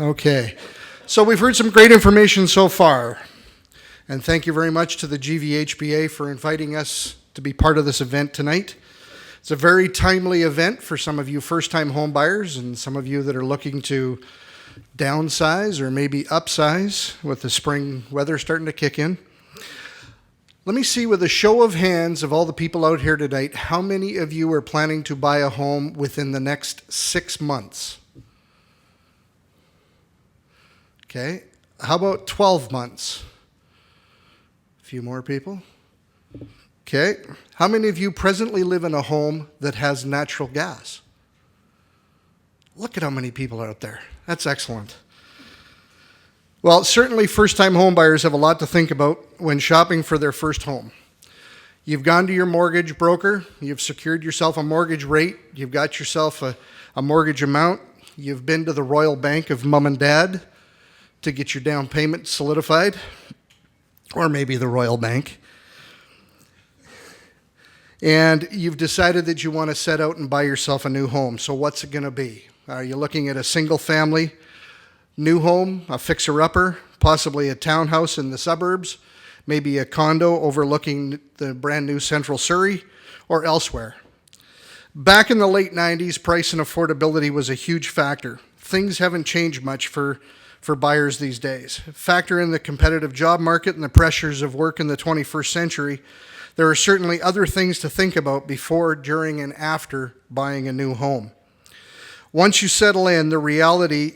Okay, so we've heard some great information so far, and thank you very much to the GVHBA for inviting us to be part of this event tonight. It's a very timely event for some of you first-time home buyers and some of you that are looking to downsize or maybe upsize with the spring weather starting to kick in. Let me see with a show of hands of all the people out here tonight, how many of you are planning to buy a home within the next 6 months? Okay, how about 12 months? A few more people. Okay, how many of you presently live in a home that has natural gas? Look at how many people are out there. That's excellent. Well, certainly first-time home buyers have a lot to think about when shopping for their first home. You've gone to your mortgage broker, you've secured yourself a mortgage rate, you've got yourself a mortgage amount, you've been to the Royal Bank of Mom and Dad to get your down payment solidified, or maybe the Royal Bank. And you've decided that you want to set out and buy yourself a new home. So what's it going to be? Are you looking at a single family new home, a fixer-upper, possibly a townhouse in the suburbs, maybe a condo overlooking the brand new central Surrey, or elsewhere? Back in the late 90s, price and affordability was a huge factor. Things haven't changed much for buyers these days. Factor in the competitive job market and the pressures of work in the 21st century, there are certainly other things to think about before, during, and after buying a new home. Once you settle in, the reality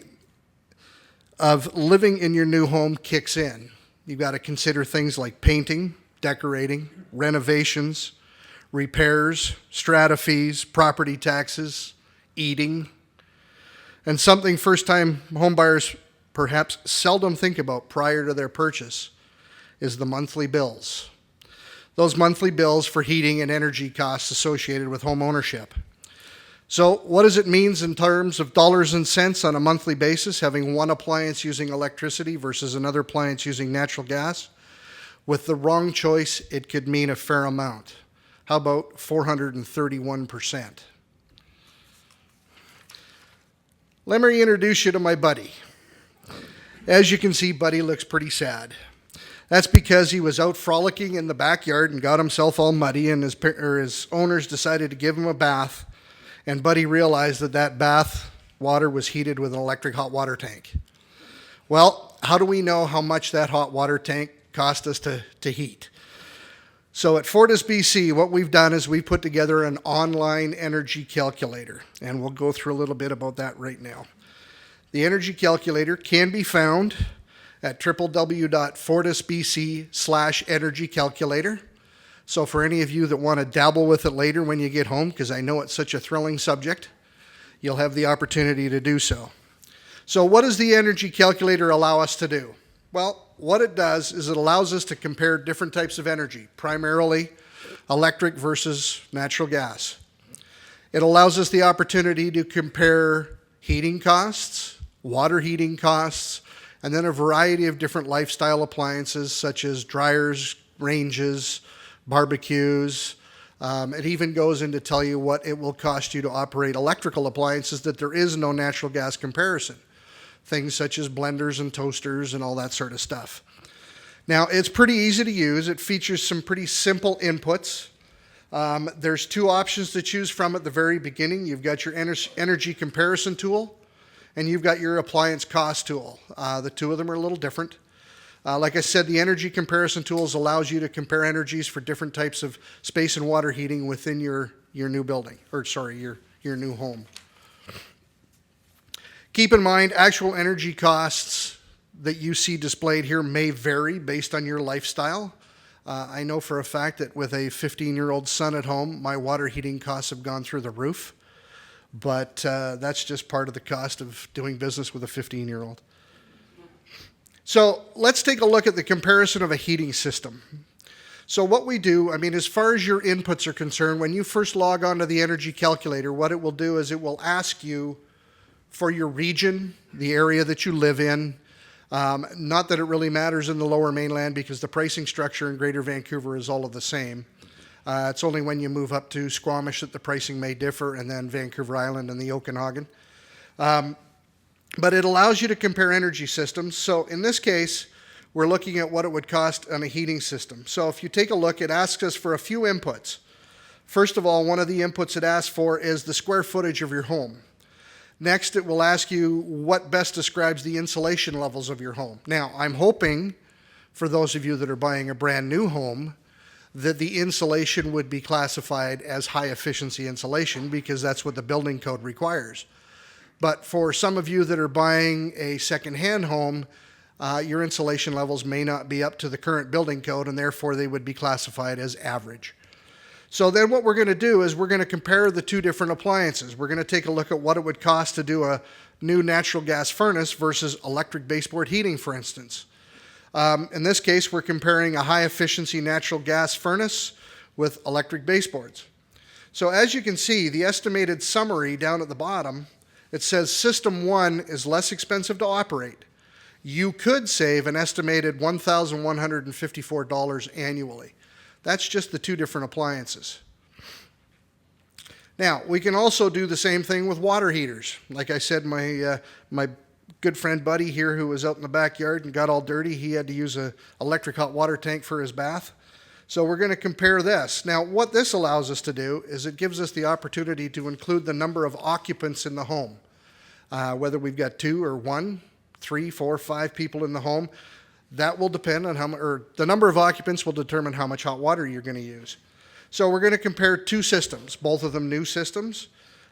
of living in your new home kicks in. You've got to consider things like painting, decorating, renovations, repairs, strata fees, property taxes, eating, and something first-time homebuyers perhaps seldom think about prior to their purchase is the monthly bills. Those monthly bills for heating and energy costs associated with home ownership. So what does it mean in terms of dollars and cents on a monthly basis, having one appliance using electricity versus another appliance using natural gas? With the wrong choice, it could mean a fair amount. How about 431%? Let me introduce you to my buddy. As you can see, Buddy looks pretty sad. That's because he was out frolicking in the backyard and got himself all muddy, and his owners decided to give him a bath. And Buddy realized that bath water was heated with an electric hot water tank. Well, how do we know how much that hot water tank cost us to heat? So at FortisBC, what we've done is we've put together an online energy calculator, and we'll go through a little bit about that right now. The energy calculator can be found at www.fortisbc/energy-calculator. So for any of you that want to dabble with it later when you get home, because I know it's such a thrilling subject, you'll have the opportunity to do so. So what does the energy calculator allow us to do? Well, what it does is it allows us to compare different types of energy, primarily electric versus natural gas. It allows us the opportunity to compare heating costs, water heating costs, and then a variety of different lifestyle appliances such as dryers, ranges, barbecues. It even goes in to tell you what it will cost you to operate electrical appliances that there is no natural gas comparison. Things such as blenders and toasters and all that sort of stuff. Now, it's pretty easy to use. It features some pretty simple inputs. There's two options to choose from at the very beginning. You've got your energy comparison tool, and you've got your appliance cost tool. The two of them are a little different. Like I said, the energy comparison tools allows you to compare energies for different types of space and water heating within your new building, your new home. Keep in mind, actual energy costs that you see displayed here may vary based on your lifestyle. I know for a fact that with a 15-year-old son at home, my water heating costs have gone through the roof. But that's just part of the cost of doing business with a 15-year-old. So let's take a look at the comparison of a heating system. So what we do, as far as your inputs are concerned, when you first log on to the energy calculator, what it will do is it will ask you for your region, the area that you live in. Not that it really matters in the Lower Mainland because the pricing structure in Greater Vancouver is all of the same. It's only when you move up to Squamish that the pricing may differ, and then Vancouver Island and the Okanagan. But it allows you to compare energy systems. So in this case, we're looking at what it would cost on a heating system. So if you take a look, it asks us for a few inputs. First of all, one of the inputs it asks for is the square footage of your home. Next, it will ask you what best describes the insulation levels of your home. Now, I'm hoping, for those of you that are buying a brand new home, that the insulation would be classified as high efficiency insulation, because that's what the building code requires. But for some of you that are buying a second-hand home, your insulation levels may not be up to the current building code, and therefore they would be classified as average. So then what we're going to do is we're going to compare the two different appliances. We're going to take a look at what it would cost to do a new natural gas furnace versus electric baseboard heating, for instance. In this case, we're comparing a high-efficiency natural gas furnace with electric baseboards. So as you can see, the estimated summary down at the bottom, it says System 1 is less expensive to operate. You could save an estimated $1,154 annually. That's just the two different appliances. Now, we can also do the same thing with water heaters. Like I said, my good friend Buddy here, who was out in the backyard and got all dirty, he had to use an electric hot water tank for his bath. So we're going to compare this. Now, what this allows us to do is it gives us the opportunity to include the number of occupants in the home. Whether we've got 2 or 1, 3, 4, 5 people in the home, that will depend on how much, or the number of occupants will determine how much hot water you're going to use. So we're going to compare two systems, both of them new systems.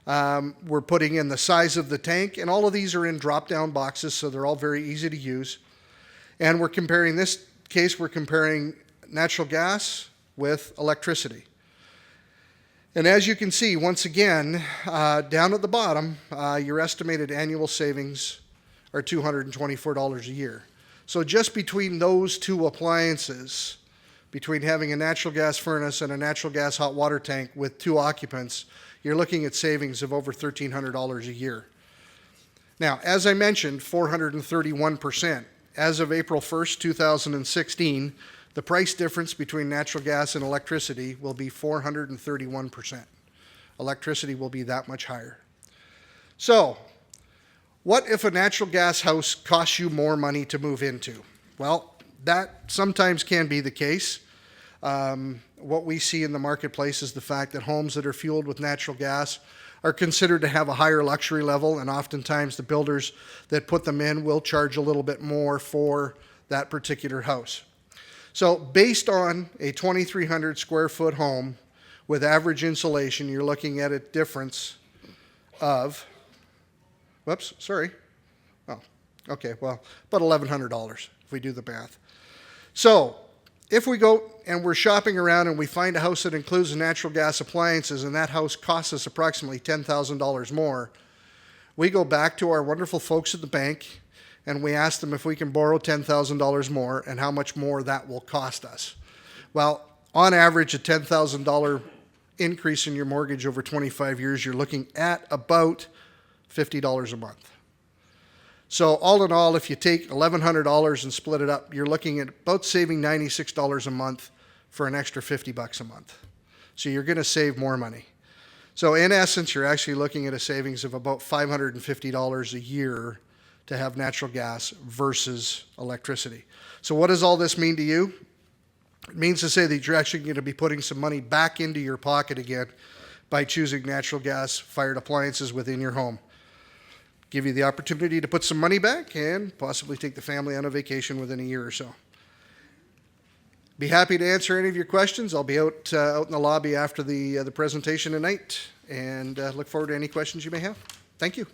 We're putting in the size of the tank, and all of these are in drop-down boxes, so they're all very easy to use. And we're comparing, this case, we're comparing natural gas with electricity. And as you can see, once again, down at the bottom, your estimated annual savings are $224 a year. So just between those two appliances, between having a natural gas furnace and a natural gas hot water tank with 2 occupants, you're looking at savings of over $1,300 a year. Now, as I mentioned, 431%. As of April 1st, 2016, the price difference between natural gas and electricity will be 431%. Electricity will be that much higher. So, what if a natural gas house costs you more money to move into? Well, that sometimes can be the case. What we see in the marketplace is the fact that homes that are fueled with natural gas are considered to have a higher luxury level, and oftentimes the builders that put them in will charge a little bit more for that particular house. So based on a 2,300 square foot home with average insulation, you're looking at a difference of, whoops, sorry. Oh, okay, well, about $1,100 if we do the math. So if we go and we're shopping around and we find a house that includes natural gas appliances and that house costs us approximately $10,000 more, we go back to our wonderful folks at the bank and we ask them if we can borrow $10,000 more and how much more that will cost us. Well, on average, a $10,000 increase in your mortgage over 25 years, you're looking at about $50 a month. So all in all, if you take $1,100 and split it up, you're looking at about saving $96 a month for an extra $50 a month. So you're going to save more money. So in essence, you're actually looking at a savings of about $550 a year to have natural gas versus electricity. So what does all this mean to you? It means to say that you're actually going to be putting some money back into your pocket again by choosing natural gas fired appliances within your home. Give you the opportunity to put some money back and possibly take the family on a vacation within a year or so. Be happy to answer any of your questions. I'll be out in the lobby after the presentation tonight, and look forward to any questions you may have. Thank you.